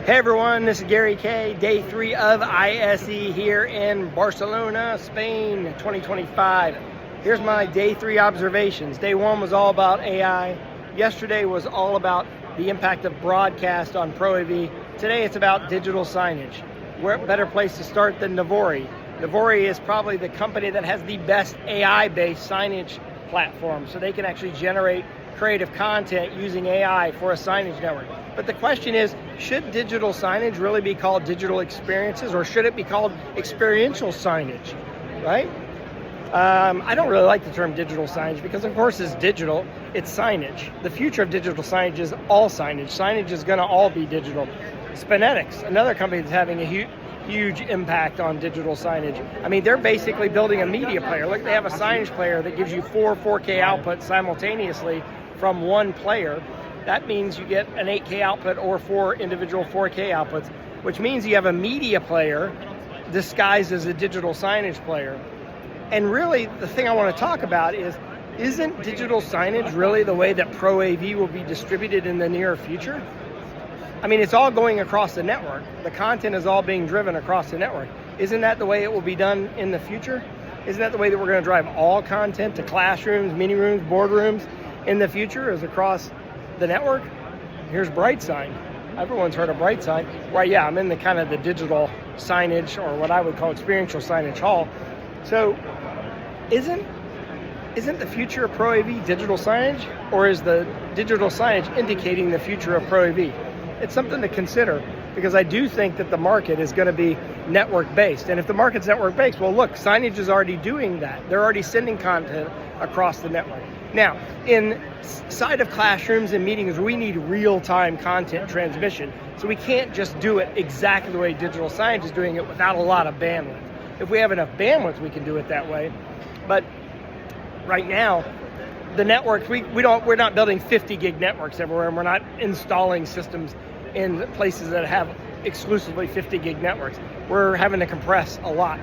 Hey everyone, this is Gary Kayye, day 3 of ISE here in Barcelona, Spain, 2025. Here's my day 3 observations. Day 1 was all about AI. Yesterday was all about the impact of broadcast on rAVe. Today it's about digital signage. What better place to start than Navori? Navori is probably the company that has the best AI-based signage platform, so they can actually generate creative content using AI for a signage network. But the question is, should digital signage really be called digital experiences, or should it be called experiential signage, right? I don't really like the term digital signage because, of course, it's digital, it's signage. The future of digital signage is all signage. Signage is going to all be digital. Spinetics, another company that's having a huge impact on digital signage. I mean, they're basically building a media player. Look, they have a signage player that gives you 4 4K outputs simultaneously from one player. That means you get an 8K output or 4 individual 4K outputs, which means you have a media player disguised as a digital signage player. And really, the thing I want to talk about is, isn't digital signage really the way that rAVe will be distributed in the near future? I mean, it's all going across the network. The content is all being driven across the network. Isn't that the way it will be done in the future? Isn't that the way that we're going to drive all content to classrooms, mini rooms, boardrooms in the future, is across the network? Here's BrightSign. Everyone's heard of BrightSign. Right, yeah, I'm in the kind of the digital signage, or what I would call experiential signage hall. So isn't the future of rAVe digital signage, or is the digital signage indicating the future of rAVe? It's something to consider, because I do think that the market is going to be network-based. And if the market's network-based, well, look, signage is already doing that. They're already sending content across the network. Now, inside of classrooms and meetings, we need real-time content transmission. So we can't just do it exactly the way digital signage is doing it without a lot of bandwidth. If we have enough bandwidth, we can do it that way. But right now, the networks, we're not building 50 gig networks everywhere, and we're not installing systems in places that have exclusively 50 gig networks. We're having to compress a lot.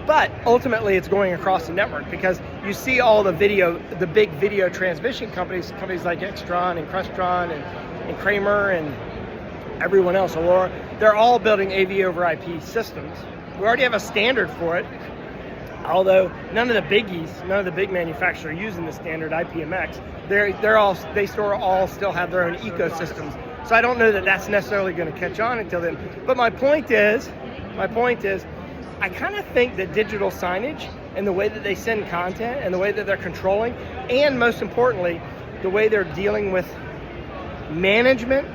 But ultimately, it's going across the network, because you see all the big video transmission companies like Extron and Crestron and Kramer and everyone else, Aurora, they're all building AV over IP systems. We already have a standard for it, although none of the big manufacturers are using the standard IPMX. They still have their own ecosystems. So I don't know that that's necessarily going to catch on until then. But my point is, I kind of think that digital signage and the way that they send content and the way that they're controlling, and most importantly, the way they're dealing with management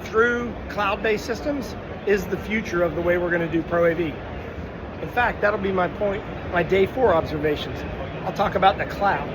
through cloud-based systems, is the future of the way we're going to do rAVe. In fact, that'll be my day 4 observations. I'll talk about the cloud.